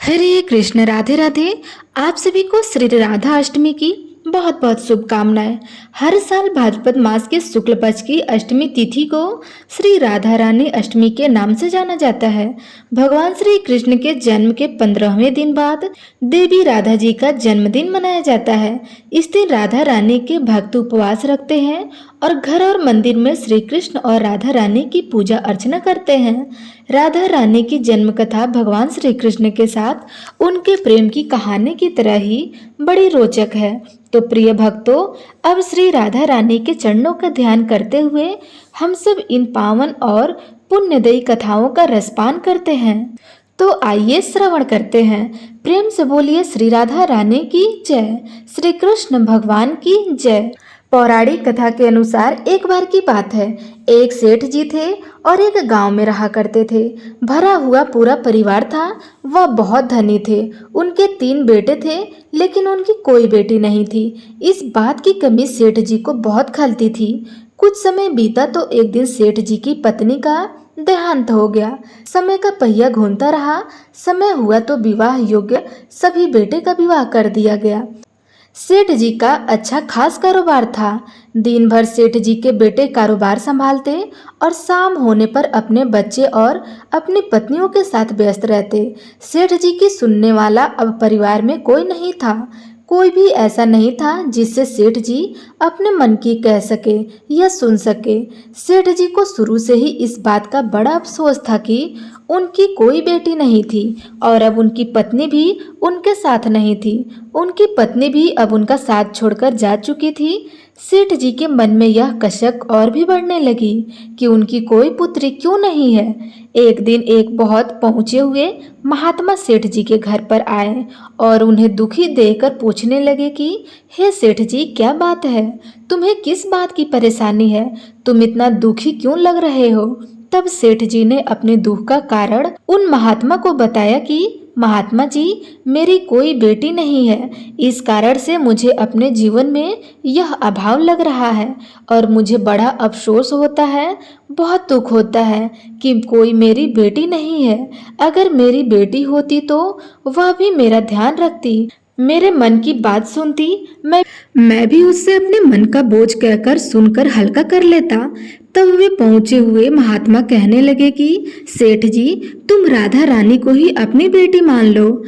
हरे कृष्ण, राधे राधे। आप सभी को श्री राधा अष्टमी की बहुत बहुत शुभकामनाएं। हर साल भाद्रपद मास के शुक्ल पक्ष की अष्टमी तिथि को श्री राधा रानी अष्टमी के नाम से जाना जाता है। भगवान श्री कृष्ण के जन्म के 15वें दिन बाद देवी राधा जी का जन्मदिन मनाया जाता है। इस दिन राधा रानी के भक्त उपवास रखते हैं और घर और मंदिर में श्री कृष्ण और राधा रानी की पूजा अर्चना करते हैं। राधा रानी की जन्म कथा भगवान श्री कृष्ण के साथ उनके प्रेम की कहानी की तरह ही बड़ी रोचक है। तो प्रिय भक्तों, अब श्री राधा रानी के चरणों का ध्यान करते हुए हम सब इन पावन और पुण्यदायी कथाओं का रसपान करते हैं। तो आइए श्रवण करते हैं। प्रेम से बोलिए श्री राधा रानी की जय, श्री कृष्ण भगवान की जय। पौराणिक कथा के अनुसार एक बार की बात है, एक सेठ जी थे और एक गांव में रहा करते थे। भरा हुआ पूरा परिवार था। वह बहुत धनी थे। उनके 3 बेटे थे, लेकिन उनकी कोई बेटी नहीं थी। इस बात की कमी सेठ जी को बहुत खलती थी। कुछ समय बीता तो एक दिन सेठ जी की पत्नी का देहांत हो गया। समय का पहिया घूमता रहा। समय हुआ तो विवाह योग्य सभी बेटे का विवाह कर दिया गया। सेठ जी का अच्छा खास कारोबार था। दिन भर सेठ जी के बेटे कारोबार संभालते और शाम होने पर अपने बच्चे और अपनी पत्नियों के साथ व्यस्त रहते। सेठ जी की सुनने वाला अब परिवार में कोई नहीं था। कोई भी ऐसा नहीं था जिससे सेठ जी अपने मन की कह सके या सुन सके। सेठ जी को शुरू से ही इस बात का बड़ा अफसोस था कि उनकी कोई बेटी नहीं थी और अब उनकी पत्नी भी उनके साथ नहीं थी। उनकी पत्नी भी अब उनका साथ छोड़कर जा चुकी थी। सेठ जी के मन में यह कसक और भी बढ़ने लगी कि उनकी कोई पुत्री क्यों नहीं है। एक दिन एक बहुत पहुँचे हुए महात्मा सेठ जी के घर पर आए और उन्हें दुखी देखकर पूछने लगे कि हे सेठ जी, क्या बात है? तुम्हें किस बात की परेशानी है? तुम इतना दुखी क्यों लग रहे हो? तब सेठ जी ने अपने दुख का कारण उन महात्मा को बताया कि महात्मा जी, मेरी कोई बेटी नहीं है। इस कारण से मुझे अपने जीवन में यह अभाव लग रहा है और मुझे बड़ा अफसोस होता है, बहुत दुख होता है कि कोई मेरी बेटी नहीं है। अगर मेरी बेटी होती तो वह भी मेरा ध्यान रखती, मेरे मन की बात सुनती। मैं भी उससे अपने मन का बोझ कहकर सुनकर हल्का कर लेता। तब वे पहुंचे हुए महात्मा कहने लगे कि सेठ जी, तुम राधा रानी को ही अपनी बेटी मान लो।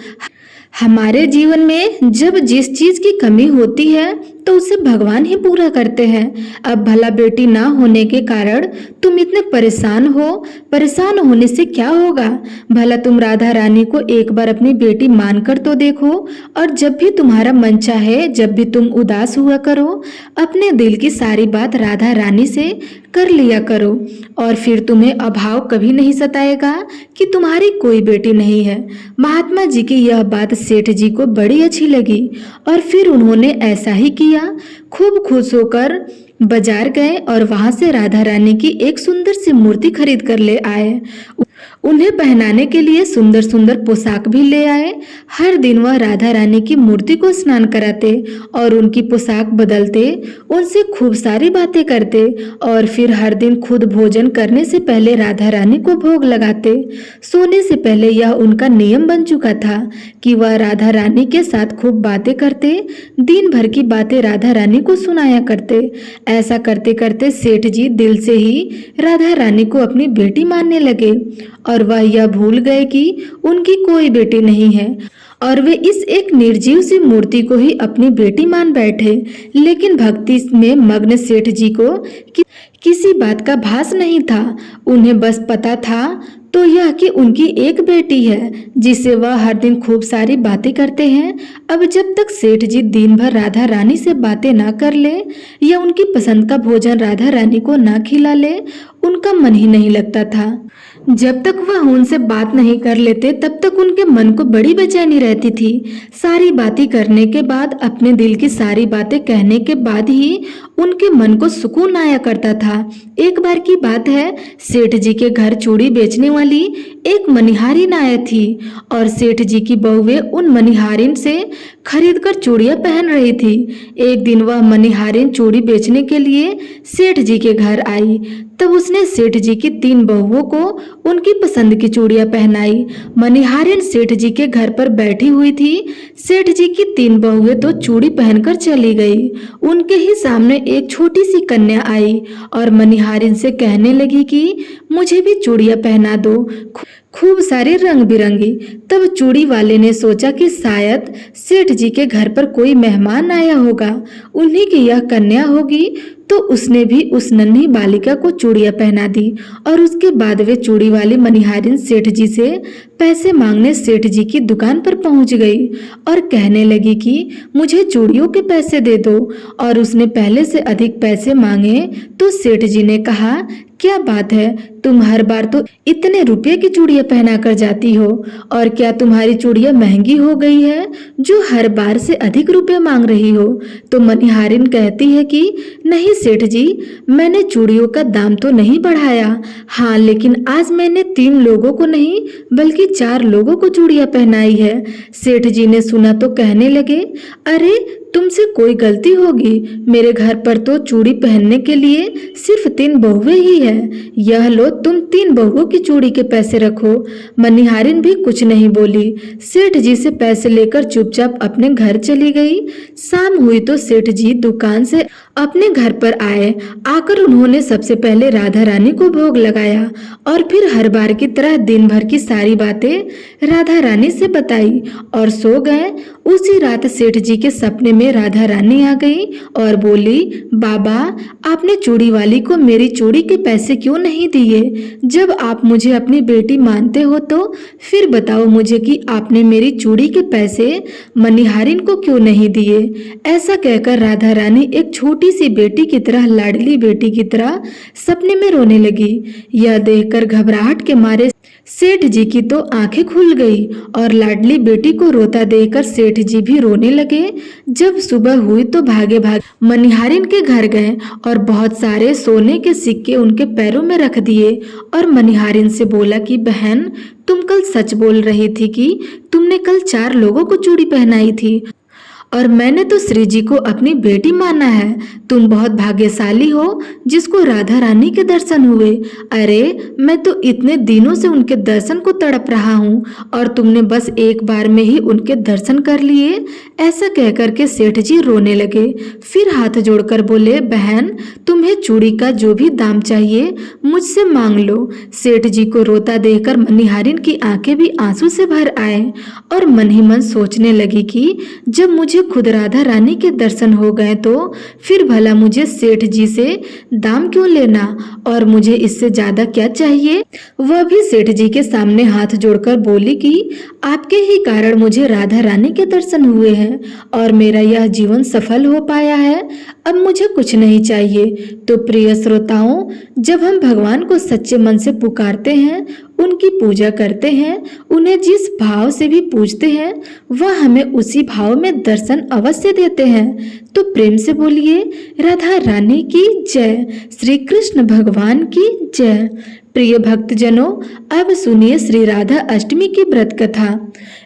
हमारे जीवन में जब जिस चीज की कमी होती है तो उसे भगवान ही पूरा करते हैं। अब भला बेटी ना होने के कारण तुम इतने परेशान हो। परेशान होने से क्या होगा? भला तुम राधा रानी को एक बार अपनी बेटी मानकर तो देखो। और जब भी तुम्हारा मन चाहे, जब भी तुम उदास हुआ करो, अपने दिल की सारी बात राधा रानी से कर लिया करो और फिर तुम्हें अभाव कभी नहीं सताएगा कि तुम्हारी कोई बेटी नहीं है। महात्मा जी की यह बात सेठ जी को बड़ी अच्छी लगी और फिर उन्होंने ऐसा ही किया। खूब खुश होकर बाजार गए और वहां से राधा रानी की एक सुंदर सी मूर्ति खरीद कर ले आए। उन्हें पहनाने के लिए सुंदर सुंदर पोशाक भी ले आए। हर दिन वह राधा रानी की मूर्ति को स्नान कराते और उनकी पोशाक बदलते, उनसे खूब सारी बातें करते और फिर हर दिन खुद भोजन करने से पहले राधा रानी को भोग लगाते। सोने से पहले यह उनका नियम बन चुका था कि वह राधा रानी के साथ खूब बातें करते, दिन भर की बातें राधा रानी को सुनाया करते। ऐसा करते करते सेठ जी दिल से ही राधा रानी को अपनी बेटी मानने लगे और वह यह भूल गए कि उनकी कोई बेटी नहीं है और वे इस एक निर्जीव सी मूर्ति को ही अपनी बेटी मान बैठे। लेकिन भक्ति में मग्न सेठ जी को किसी बात का भास नहीं था। उन्हें बस पता था तो यह कि उनकी एक बेटी है जिसे वह हर दिन खूब सारी बातें करते हैं। अब जब तक सेठ जी दिन भर राधा रानी से बातें ना कर ले या उनकी पसंद का भोजन राधा रानी को ना खिला ले, उनका मन ही नहीं लगता था। जब तक वह उनसे बात नहीं कर लेते तब तक उनके मन को बड़ी बेचैनी रहती थी। सारी बातें करने के बाद, अपने दिल की सारी बातें कहने के बाद ही उनके मन को सुकून आया करता था। एक बार की बात है, सेठ जी के घर चूड़ी बेचने वाली एक मनिहारिन आई थी और सेठ जी की बहुएं उन मनिहारिन से खरीदकर चूड़ियां पहन रही थी। एक दिन वह मनिहारिन चूड़ी बेचने के लिए सेठ जी के घर आई। तब उसने सेठ जी की 3 बहुओं को उनकी पसंद की चूड़ियां पहनाई। मनिहारिन सेठ जी के घर पर बैठी हुई थी। सेठ जी की 3 बहुएं तो चूड़ी पहनकर चली गई। उनके ही सामने एक छोटी सी कन्या आई और मनिहारिन से कहने लगी कि मुझे भी चूड़ियां पहना दो, खूब सारे रंग बिरंगी। तब चूड़ी वाले ने सोचा कि शायद सेठ जी के घर पर कोई मेहमान आया होगा, उन्हीं की यह कन्या होगी। तो उसने भी उस नन्ही बालिका को चूड़ियां पहना दी और उसके बाद वे चूड़ी वाली मनिहारिन सेठ जी से पैसे मांगने सेठ जी की दुकान पर पहुंच गई और कहने लगी कि मुझे चूड़ियों के पैसे दे दो। और उसने पहले से अधिक पैसे मांगे तो सेठ जी ने कहा, क्या बात है, तुम हर बार तो इतने रुपए की चूड़ियां पहना कर जाती हो, और क्या तुम्हारी चूड़ियां महंगी हो गई है जो हर बार से अधिक रुपए मांग रही हो? तो मनिहारिन कहती है कि नहीं सेठ जी, मैंने चूड़ियों का दाम तो नहीं बढ़ाया। हाँ, लेकिन आज मैंने 3 लोगों को नहीं बल्कि 4 लोगों को चूड़ियां पहनाई है। सेठ जी ने सुना तो कहने लगे, अरे तुमसे कोई गलती होगी, मेरे घर पर तो चूड़ी पहनने के लिए सिर्फ 3 बहुएं ही है। यह लो, तुम 3 बहुओं की चूड़ी के पैसे रखो। मनिहारिन भी कुछ नहीं बोली, सेठ जी से पैसे लेकर चुपचाप अपने घर चली गई। शाम हुई तो सेठ जी दुकान से अपने घर पर आए। आकर उन्होंने सबसे पहले राधा रानी को भोग लगाया और फिर हर बार की तरह दिन भर की सारी बातें राधा रानी से बताई और सो गए। उसी रात सेठ जी के सपने में राधा रानी आ गई और बोली, बाबा, आपने चूड़ी वाली को मेरी चूड़ी के पैसे क्यों नहीं दिए? जब आप मुझे अपनी बेटी मानते हो तो फिर बताओ मुझे कि आपने मेरी चूड़ी के पैसे मनिहारिन को क्यों नहीं दिए? ऐसा कहकर राधा रानी एक छोटी सी बेटी की तरह, लाडली बेटी की तरह सपने में रोने लगी। यह देखकर घबराहट के मारे सेठ जी की तो आंखें खुल गई और लाडली बेटी को रोता देखकर सेठ जी भी रोने लगे। जब सुबह हुई तो भागे भागे मनिहारिन के घर गए और बहुत सारे सोने के सिक्के उनके पैरों में रख दिए और मनिहारिन से बोला कि बहन, तुम कल सच बोल रही थी कि तुमने कल 4 लोगों को चूड़ी पहनाई थी और मैंने तो श्री जी को अपनी बेटी माना है। तुम बहुत भाग्यशाली हो जिसको राधा रानी के दर्शन हुए। अरे, मैं तो इतने दिनों से उनके दर्शन को तड़प रहा हूँ और तुमने बस एक बार में ही उनके दर्शन कर लिए। ऐसा कहकर के सेठ जी रोने लगे। फिर हाथ जोड़कर बोले, बहन, तुम्हें चूड़ी का जो भी दाम चाहिए मुझसे मांग लो। सेठ जी को रोता देखकर मनिहारिन की आंखें भी आंसू से भर आए और मन ही मन सोचने लगी कि जब मुझे खुद राधा रानी के दर्शन हो गए तो फिर भला मुझे सेठ जी से दाम क्यों लेना, और मुझे इससे ज्यादा क्या चाहिए? वह भी सेठ जी के सामने हाथ जोड़कर बोली कि आपके ही कारण मुझे राधा रानी के दर्शन हुए हैं और मेरा यह जीवन सफल हो पाया है। अब मुझे कुछ नहीं चाहिए। तो प्रिय श्रोताओं, जब हम भगवान को सच्चे मन से पुकारते हैं, उनकी पूजा करते हैं, उन्हें जिस भाव से भी पूजते हैं, वह हमें उसी भाव में दर्शन अवश्य देते हैं। तो प्रेम से बोलिए, राधा रानी की जय, श्री कृष्ण भगवान की जय। प्रिय भक्तजनों, अब सुनिए श्री राधा अष्टमी की व्रत कथा।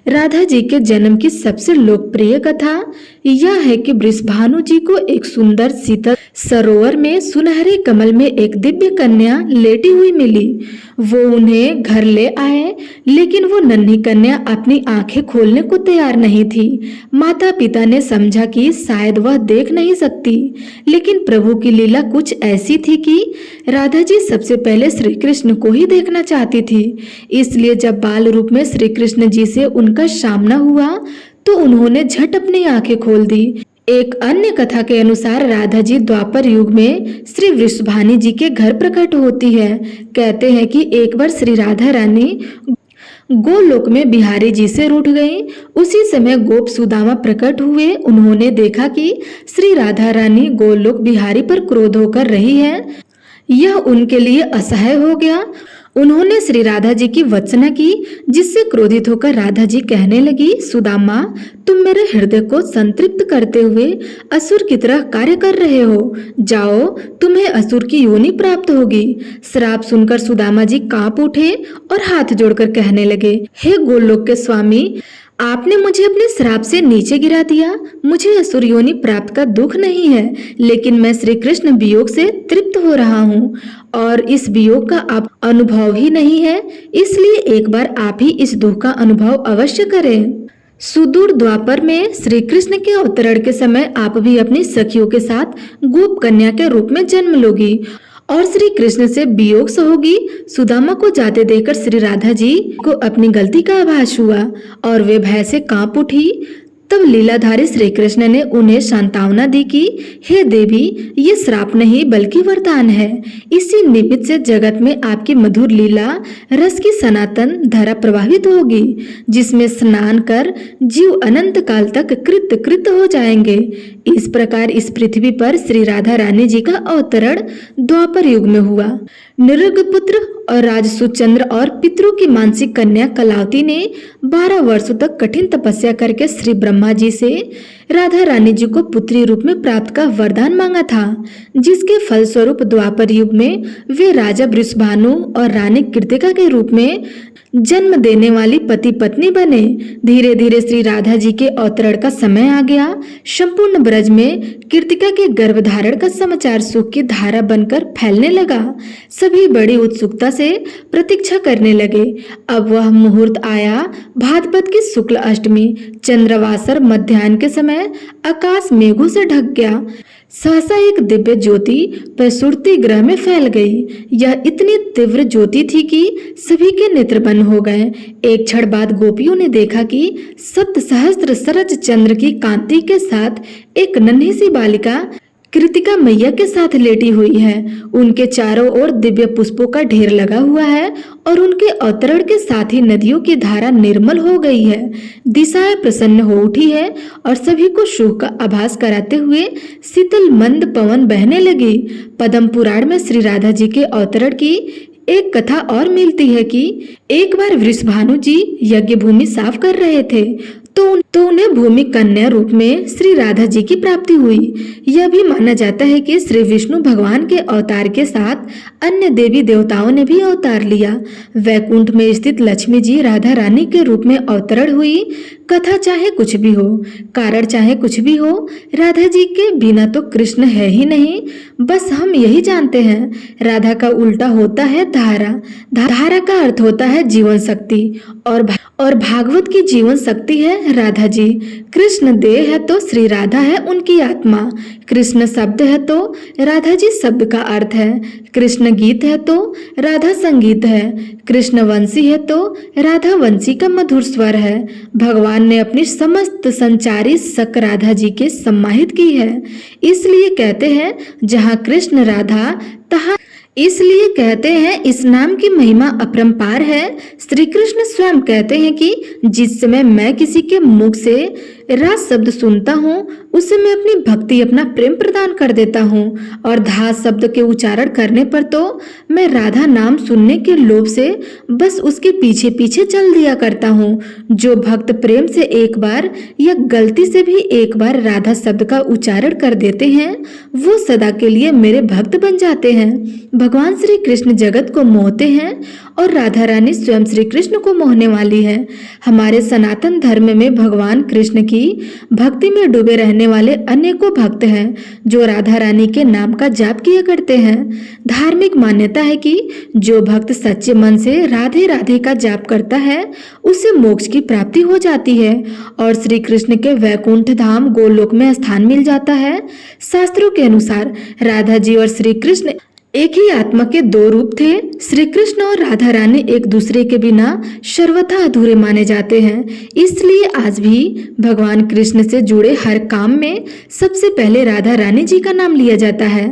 राधा जी के जन्म की सबसे लोकप्रिय कथा यह है कि वृषभानु जी को एक सुंदर शीतल सरोवर में सुनहरे कमल में एक दिव्य कन्या लेटी हुई मिली। वो उन्हें घर ले आए, लेकिन वो नन्ही कन्या अपनी आंखें खोलने को तैयार नहीं थी। माता पिता ने समझा कि शायद वह देख नहीं सकती, लेकिन प्रभु की लीला कुछ ऐसी थी कि राधा जी सबसे पहले श्री कृष्ण को ही देखना चाहती थी। इसलिए जब बाल रूप में श्री कृष्ण जी से उनका सामना हुआ तो उन्होंने झट अपनी आंखें खोल दी। एक अन्य कथा के अनुसार राधा जी द्वापर युग में श्री वृषभानु जी के घर प्रकट होती है। कहते हैं कि एक बार श्री राधा रानी गोलोक में बिहारी जी से रूठ गई। उसी समय गोप सुदामा प्रकट हुए। उन्होंने देखा कि श्री राधा रानी गोलोक बिहारी पर क्रोध होकर रही है। यह उनके लिए असह्य हो गया। उन्होंने श्री राधा जी की वत्सना की, जिससे क्रोधित होकर राधा जी कहने लगी, सुदामा, तुम मेरे हृदय को संतृप्त करते हुए असुर की तरह कार्य कर रहे हो। जाओ, तुम्हें असुर की योनि प्राप्त होगी। श्राप सुनकर सुदामा जी कांप उठे और हाथ जोड़कर कहने लगे, हे गोलोक के स्वामी, आपने मुझे अपने श्राप से नीचे गिरा दिया। मुझे असुर योनि प्राप्त का दुख नहीं है, लेकिन मैं श्री कृष्ण वियोग से तृप्त हो रहा हूँ और इस वियोग का आप अनुभव ही नहीं है, इसलिए एक बार आप ही इस दुख का अनुभव अवश्य करें। सुदूर द्वापर में श्री कृष्ण के अवतरण के समय आप भी अपनी सखियों के साथ गोप कन्या के रूप में जन्म लोगी और श्री कृष्ण से वियोग सहोगी। सुदामा को जाते देखकर श्री राधा जी को अपनी गलती का आभास हुआ और वे भय से कांप उठी। तब लीलाधारी श्री कृष्ण ने उन्हें सांत्वना दी कि हे देवी, ये श्राप नहीं बल्कि वरदान है। इसी निमित्त से जगत में आपकी मधुर लीला रस की सनातन धारा प्रवाहित होगी, जिसमें स्नान कर जीव अनंत काल तक कृत हो जाएंगे। इस प्रकार इस पृथ्वी पर श्री राधा रानी जी का अवतरण द्वापर युग में हुआ। निरुगपुत्र और राजसुचंद्र और पितरों की मानसिक कन्या कलावती ने 12 वर्षों तक कठिन तपस्या करके श्री ब्रह्मा जी से राधा रानी जी को पुत्री रूप में प्राप्त का वरदान मांगा था, जिसके फलस्वरूप द्वापर युग में वे राजा वृषभानु और रानी कृतिका के रूप में जन्म देने वाली पति पत्नी बने। धीरे धीरे श्री राधा जी के अवतरण का समय आ गया। संपूर्ण ब्रज में कृतिका के गर्भधारण का समाचार सुख की धारा बनकर फैलने लगा। सभी बड़ी उत्सुकता से प्रतीक्षा करने लगे। अब वह मुहूर्त आया। भाद्रपद की शुक्ल अष्टमी चंद्रवासर मध्याह्न के समय आकाश मेघों से ढक गया। सहसा एक दिव्य ज्योति प्रसूति ग्रह में फैल गई। यह इतनी तीव्र ज्योति थी कि सभी के नेत्र बंद हो गए। एक क्षण बाद गोपियों ने देखा कि सप्त सहस्त्र सरज चंद्र की कांति के साथ एक नन्ही सी बालिका कृतिका मैया के साथ लेटी हुई है। उनके चारों ओर दिव्य पुष्पों का ढेर लगा हुआ है और उनके अवतरण के साथ ही नदियों की धारा निर्मल हो गई है। दिशाएं प्रसन्न हो उठी है और सभी को सुख का आभास कराते हुए शीतल मंद पवन बहने लगी। पद्म पुराण में श्री राधा जी के अवतरण की एक कथा और मिलती है कि एक बार वृषभानु जी यज्ञ भूमि साफ कर रहे थे तो उन्हें भूमि कन्या रूप में श्री राधा जी की प्राप्ति हुई। यह भी माना जाता है कि श्री विष्णु भगवान के अवतार के साथ अन्य देवी देवताओं ने भी अवतार लिया। वैकुंठ में स्थित लक्ष्मी जी राधा रानी के रूप में अवतरण हुई। कथा चाहे कुछ भी हो, कारण चाहे कुछ भी हो, राधा जी के बिना तो कृष्ण है ही नहीं। बस हम यही जानते हैं, राधा का उल्टा होता है धारा। धारा का अर्थ होता है जीवन शक्ति और भागवत की जीवन शक्ति है राधा जी। कृष्ण देह है तो श्री राधा है उनकी आत्मा। कृष्ण शब्द है तो राधा जी शब्द का अर्थ है। कृष्ण गीत है तो राधा संगीत है। कृष्ण वंशी है तो राधा वंशी का मधुर स्वर है। भगवान ने अपनी समस्त संचारी शक राधा जी के सम्माहित की है। इसलिए कहते हैं जहाँ कृष्ण राधा तहाँ इसलिए कहते हैं इस नाम की महिमा अपरंपार है। श्री कृष्ण स्वयं कहते हैं कि जिस समय मैं किसी के मुख से रास शब्द सुनता हूँ उसे मैं अपनी भक्ति अपना प्रेम प्रदान कर देता हूँ और धा शब्द के उच्चारण करने पर तो मैं राधा नाम सुनने के लोभ से बस उसके पीछे पीछे चल दिया करता हूँ। जो भक्त प्रेम से एक बार या गलती से भी एक बार राधा शब्द का उच्चारण कर देते हैं वो सदा के लिए मेरे भक्त बन जाते हैं। भगवान श्री कृष्ण जगत को मोहते हैं और राधा रानी स्वयं श्री कृष्ण को मोहने वाली है। हमारे सनातन धर्म में भगवान कृष्ण की भक्ति में डूबे रहने वाले अनेकों भक्त हैं जो राधा रानी के नाम का जाप किया करते हैं। धार्मिक मान्यता है कि जो भक्त सच्चे मन से राधे राधे का जाप करता है उसे मोक्ष की प्राप्ति हो जाती है और श्री कृष्ण के वैकुंठ धाम गोलोक में स्थान मिल जाता है। शास्त्रों के अनुसार राधा जी और श्री कृष्ण एक ही आत्मा के दो रूप थे। श्री कृष्ण और राधा रानी एक दूसरे के बिना सर्वथा अधूरे माने जाते हैं। इसलिए आज भी भगवान कृष्ण से जुड़े हर काम में सबसे पहले राधा रानी जी का नाम लिया जाता है।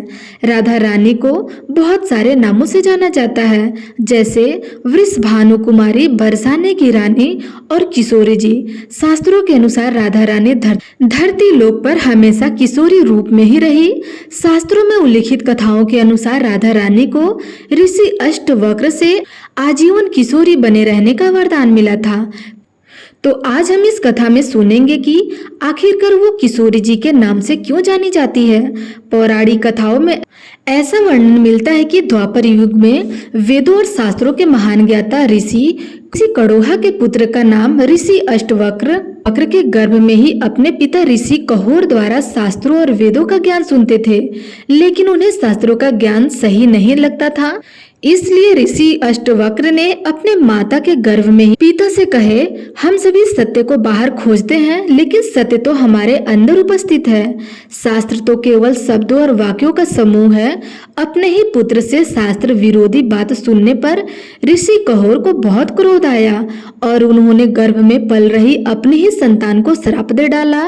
राधा रानी को बहुत सारे नामों से जाना जाता है, जैसे वृषभानु कुमारी, बरसाने की रानी और किशोरी जी। शास्त्रों के अनुसार राधा रानी धरती लोक पर हमेशा किशोरी रूप में ही रही। शास्त्रों में उल्लिखित कथाओं के अनुसार राधा रानी को ऋषि अष्टवक्र से आजीवन किशोरी बने रहने का वरदान मिला था। तो आज हम इस कथा में सुनेंगे कि आखिरकार वो किशोरी जी के नाम से क्यों जानी जाती है। पौराणिक कथाओं में ऐसा वर्णन मिलता है कि द्वापर युग में वेदों और शास्त्रों के महान ज्ञाता ऋषि ऋषि कड़ोहा के पुत्र का नाम ऋषि अष्टवक्र वक्र के गर्भ में ही अपने पिता ऋषि कहोर द्वारा शास्त्रों और वेदों का ज्ञान सुनते थे, लेकिन उन्हें शास्त्रों का ज्ञान सही नहीं लगता था। इसलिए ऋषि अष्टवक्र ने अपने माता के गर्भ में ही पिता से कहे, हम सभी सत्य को बाहर खोजते हैं, लेकिन सत्य तो हमारे अंदर उपस्थित है। शास्त्र तो केवल शब्दों और वाक्यों का समूह है। अपने ही पुत्र से शास्त्र विरोधी बात सुनने पर ऋषि कहोर को बहुत क्रोध आया और उन्होंने गर्भ में पल रही अपनी ही संतान को श्राप दे डाला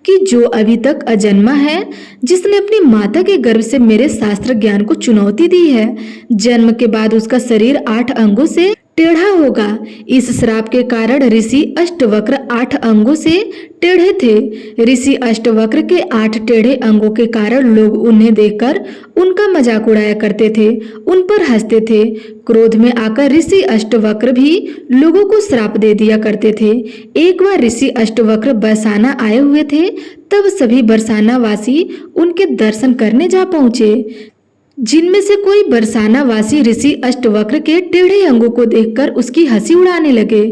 कि जो अभी तक अजन्मा है, जिसने अपनी माता के गर्भ से मेरे शास्त्र ज्ञान को चुनौती दी है, जन्म के बाद उसका शरीर 8 अंगों से टेढ़ा होगा। इस श्राप के कारण ऋषि अष्टवक्र 8 अंगों से टेढ़े थे। ऋषि अष्टवक्र के 8 टेढ़े अंगों के कारण लोग उन्हें देखकर उनका मजाक उड़ाया करते थे, उन पर हंसते थे। क्रोध में आकर ऋषि अष्टवक्र भी लोगों को श्राप दे दिया करते थे। एक बार ऋषि अष्टवक्र बरसाना आए हुए थे, तब सभी बरसाना वासी उनके दर्शन करने जा पहुंचे, जिनमें से कोई बरसाना वासी ऋषि अष्टवक्र के टेढ़े अंगों को देखकर उसकी हंसी उड़ाने लगे।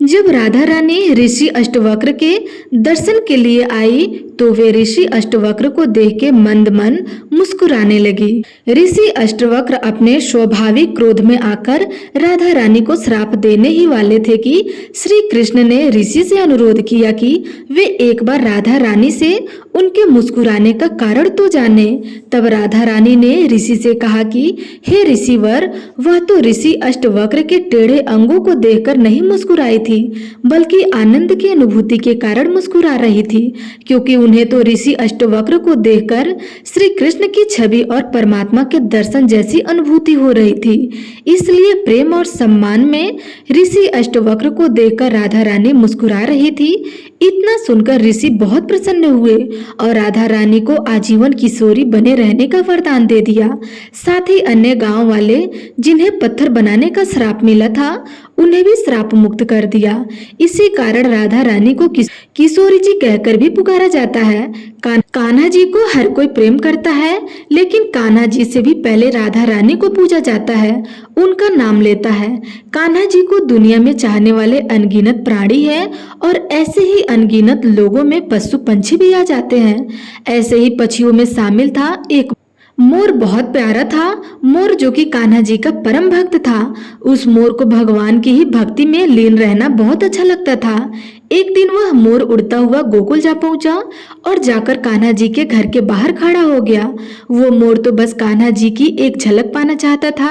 जब राधा रानी ऋषि अष्टवक्र के दर्शन के लिए आई तो वे ऋषि अष्टवक्र को देख के मंद मन मुस्कुराने लगी। ऋषि अष्टवक्र अपने स्वाभाविक क्रोध में आकर राधा रानी को श्राप देने ही वाले थे कि श्री कृष्ण ने ऋषि से अनुरोध किया कि वे एक बार राधा रानी से उनके मुस्कुराने का कारण तो जाने। तब राधा रानी ने ऋषि से कहा कि हे ऋषिवर, वह तो ऋषि अष्टवक्र के टेढ़े अंगों को देखकर नहीं मुस्कुराई थी, बल्कि आनंद की अनुभूति के कारण मुस्कुरा रही थी, क्योंकि उन्हें तो ऋषि अष्टवक्र को देखकर श्री कृष्ण की छवि और परमात्मा के दर्शन जैसी अनुभूति हो रही थी। इसलिए प्रेम और सम्मान में ऋषि अष्टवक्र को देखकर राधा रानी मुस्कुरा रही थी। इतना सुनकर ऋषि बहुत प्रसन्न हुए और राधा रानी को आजीवन किशोरी बने रहने का वरदान दे दिया। साथ ही अन्य गांव वाले जिन्हें पत्थर बनाने का श्राप मिला था, उन्हें भी श्राप मुक्त कर दिया। इसी कारण राधा रानी को किशोरी जी कहकर भी पुकारा जाता है। कान्हा जी को हर कोई प्रेम करता है, लेकिन कान्हा जी से भी पहले राधा रानी को पूजा जाता है, उनका नाम लेता है। कान्हा जी को दुनिया में चाहने वाले अनगिनत प्राणी है और ऐसे ही अनगिनत लोगों में पशु पंछी भी आ जाते हैं। ऐसे ही पक्षियों में शामिल था एक मोर। बहुत प्यारा था मोर, जो कि कान्हा जी का परम भक्त था। उस मोर को भगवान की ही भक्ति में लीन रहना बहुत अच्छा लगता था। एक दिन वह मोर उड़ता हुआ गोकुल जा पहुंचा और जाकर कान्हा जी के घर के बाहर खड़ा हो गया। वो मोर तो बस कान्हा जी की एक झलक पाना चाहता था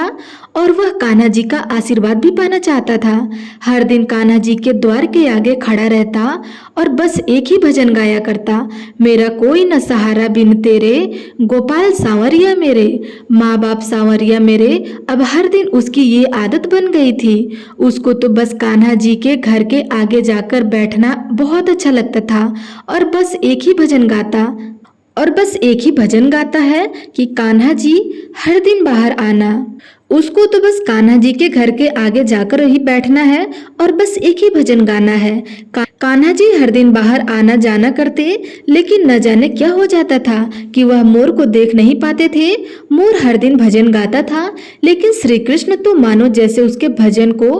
और वह कान्हा जी का आशीर्वाद भी पाना चाहता था। हर दिन कान्हा जी के द्वार के आगे खड़ा रहता और बस एक ही भजन गाया करता, मेरा कोई न सहारा बिन तेरे, गोपाल सांवरिया मेरे, माँ बाप सांवरिया मेरे। अब हर दिन उसकी ये आदत बन गई थी। उसको तो बस कान्हा जी के घर के आगे जाकर बैठना बहुत अच्छा लगता था और बस एक ही भजन गाता है कि कान्हा जी हर दिन बाहर आना। उसको तो बस कान्हा जी के घर के आगे जाकर ही बैठना है और बस एक ही भजन गाना है। कान्हा जी हर दिन बाहर आना जाना करते, लेकिन न जाने क्या हो जाता था कि वह मोर को देख नहीं पाते थे। मोर हर दिन भजन गाता था, लेकिन श्री कृष्ण तो मानो जैसे उसके भजन को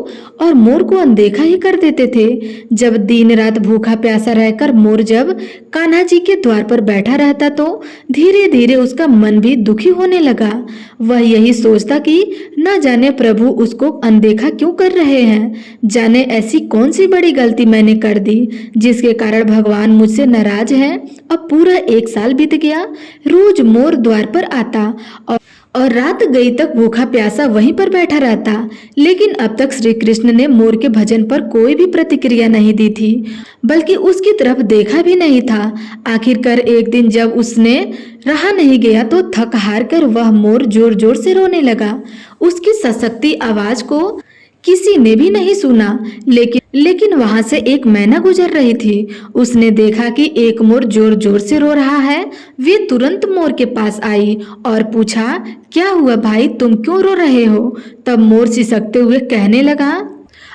और मोर को अनदेखा ही कर देते थे। जब दिन रात भूखा प्यासा रहकर मोर जब कान्हा जी के द्वार पर बैठा रहता तो धीरे धीरे उसका मन भी दुखी होने लगा। वह यही सोचता कि न जाने प्रभु उसको अनदेखा क्यों कर रहे हैं, जाने ऐसी कौन सी बड़ी गलती मैंने कर दी जिसके कारण भगवान मुझसे नाराज हैं। अब पूरा 1 साल बीत गया। रोज मोर द्वार पर आता और रात गई तक भूखा प्यासा वहीं पर बैठा रहता, लेकिन अब तक श्री कृष्ण ने मोर के भजन पर कोई भी प्रतिक्रिया नहीं दी थी, बल्कि उसकी तरफ देखा भी नहीं था। आखिरकार एक दिन जब उसने रहा नहीं गया तो थक हार कर वह मोर जोर जोर से रोने लगा। उसकी सशक्ति आवाज को किसी ने भी नहीं सुना, लेकिन वहां से एक मैना गुजर रही थी। उसने देखा कि एक मोर जोर जोर से रो रहा है। वे तुरंत मोर के पास आई और पूछा, क्या हुआ भाई, तुम क्यों रो रहे हो? तब मोर सिसकते हुए कहने लगा,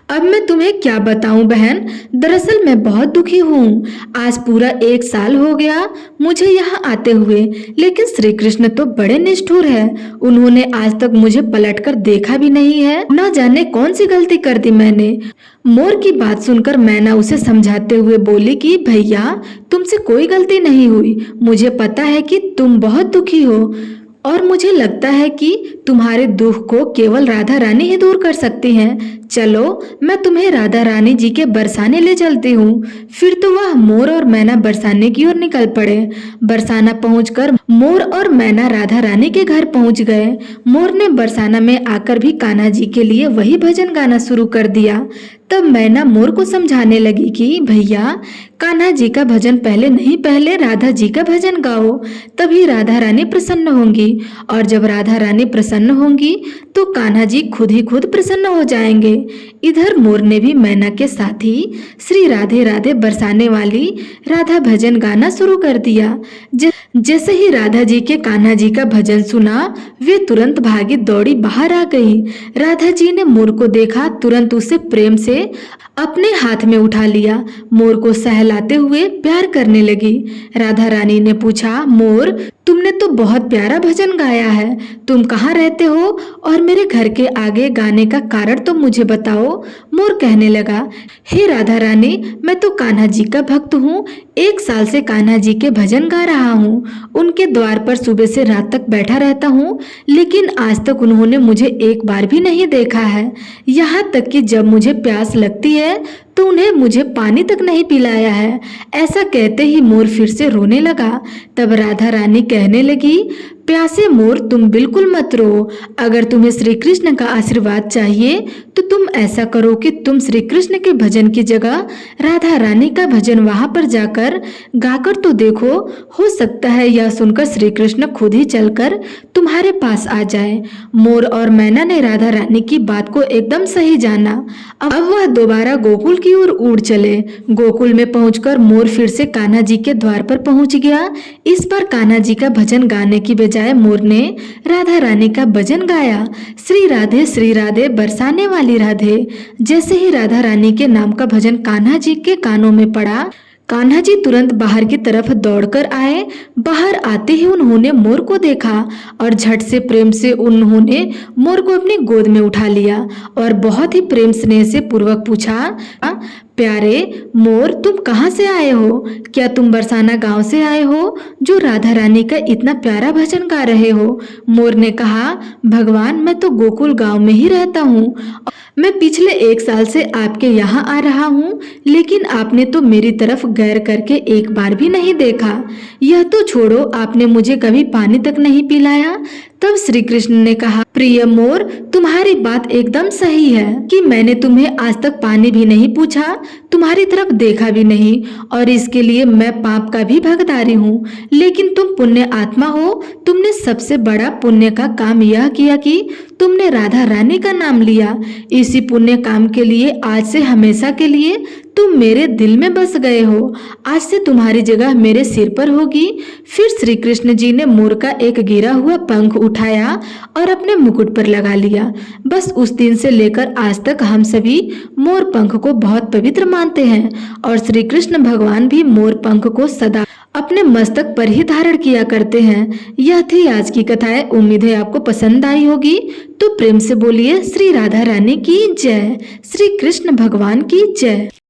अब मैं तुम्हें क्या बताऊं बहन, दरअसल मैं बहुत दुखी हूँ। आज पूरा 1 साल हो गया मुझे यहाँ आते हुए, लेकिन श्री कृष्ण तो बड़े निष्ठुर है। उन्होंने आज तक मुझे पलटकर देखा भी नहीं है। न जाने कौन सी गलती कर दी मैंने। मोर की बात सुनकर मैना उसे समझाते हुए बोली कि भैया, तुमसे कोई गलती नहीं हुई। मुझे पता है कि तुम बहुत दुखी हो और मुझे लगता है कि तुम्हारे दुख को केवल राधा रानी ही दूर कर सकती हैं। चलो, मैं तुम्हें राधा रानी जी के बरसाने ले चलती हूँ। फिर तो वह मोर और मैना बरसाने की ओर निकल पड़े। बरसाना पहुंचकर मोर और मैना राधा रानी के घर पहुंच गए। मोर ने बरसाना में आकर भी कान्हा जी के लिए वही भजन गाना शुरू कर दिया। तब मैना मोर को समझाने लगी कि भैया, कान्हा जी का भजन पहले नहीं, पहले राधा जी का भजन गाओ, तभी राधा रानी प्रसन्न होंगी। और जब राधा रानी प्रसन्न होंगी तो कान्हा जी खुद ही खुद प्रसन्न हो जाएंगे। इधर मोर ने भी मैना के साथ ही श्री राधे राधे बरसाने वाली राधा भजन गाना शुरू कर दिया। जैसे ही राधा जी के कान्हा जी का भजन सुना, वे तुरंत भागी दौड़ी बाहर आ गई। राधा जी ने मोर को देखा, तुरंत उसे प्रेम से अपने हाथ में उठा लिया। मोर को सहलाते हुए प्यार करने लगी। राधा रानी ने पूछा, मोर, तुमने तो बहुत प्यारा भजन गाया है। तुम कहाँ रहते हो और मेरे घर के आगे गाने का कारण तो मुझे बताओ। मोर कहने लगा, हे राधा रानी, मैं तो कान्हा जी का भक्त हूँ। 1 साल से कान्हा जी के भजन गा रहा हूँ। उनके द्वार पर सुबह से रात तक बैठा रहता हूँ, लेकिन आज तक उन्होंने मुझे एक बार भी नहीं देखा है। यहाँ तक कि जब मुझे प्यास लगती है तो उन्हें मुझे पानी तक नहीं पिलाया है। ऐसा कहते ही मोर फिर से रोने लगा। तब राधा रानी कहने लगी, प्यासे मोर, तुम बिल्कुल मत रो। अगर तुम्हें श्री कृष्ण का आशीर्वाद चाहिए तो तुम ऐसा करो कि तुम श्री कृष्ण के भजन की जगह राधा रानी का भजन वहां पर जाकर गाकर तो देखो। हो सकता है यह सुनकर श्री कृष्ण खुद ही चलकर तुम्हारे पास आ जाए। मोर और मैना ने राधा रानी की बात को एकदम सही जाना। अब वह दोबारा गोकुल की ओर उड़ चले। गोकुल में पहुंचकर मोर फिर से कान्हा जी के द्वार पर पहुंच गया। इस बार कान्हा जी का भजन गाने की बजाय मोर ने राधा रानी का भजन गाया, श्री राधे बरसाने वाली राधे। जैसे ही राधा रानी के नाम का भजन कान्हा जी के कानों में पड़ा, कान्हा जी तुरंत बाहर की तरफ दौड़कर आए। बाहर आते ही उन्होंने मोर को देखा और झट से प्रेम से उन्होंने मोर को अपनी गोद में उठा लिया और बहुत ही प्रेम स्नेह से पूर्वक पूछा, प्यारे मोर, तुम कहाँ से आए हो? क्या तुम बरसाना गांव से आए हो जो राधा रानी का इतना प्यारा भजन गा रहे हो? मोर ने कहा, भगवान, मैं तो गोकुल गांव में ही रहता हूँ। मैं पिछले 1 साल से आपके यहाँ आ रहा हूँ, लेकिन आपने तो मेरी तरफ गैर करके एक बार भी नहीं देखा। यह तो छोड़ो, आपने मुझे कभी पानी तक नहीं पिलाया। तब श्री कृष्ण ने कहा, प्रिय मोर, तुम्हारी बात एकदम सही है कि मैंने तुम्हें आज तक पानी भी नहीं पूछा, तुम्हारी तरफ देखा भी नहीं, और इसके लिए मैं पाप का भी भगदारी हूँ। लेकिन तुम पुण्य आत्मा हो। तुमने सबसे बड़ा पुण्य का काम यह किया कि तुमने राधा रानी का नाम लिया। इसी पुण्य काम के लिए आज से हमेशा के लिए तुम मेरे दिल में बस गए हो। आज से तुम्हारी जगह मेरे सिर पर होगी। फिर श्री कृष्ण जी ने मोर का एक गिरा हुआ पंख उठाया और अपने मुकुट पर लगा लिया। बस उस दिन से लेकर आज तक हम सभी मोर पंख को बहुत पवित्र मानते हैं और श्री कृष्ण भगवान भी मोर पंख को सदा अपने मस्तक पर ही धारण किया करते हैं। यह थी आज की कथाएं। उम्मीद है आपको पसंद आई होगी। तो प्रेम से बोलिए श्री राधा रानी की जय, श्री कृष्ण भगवान की जय।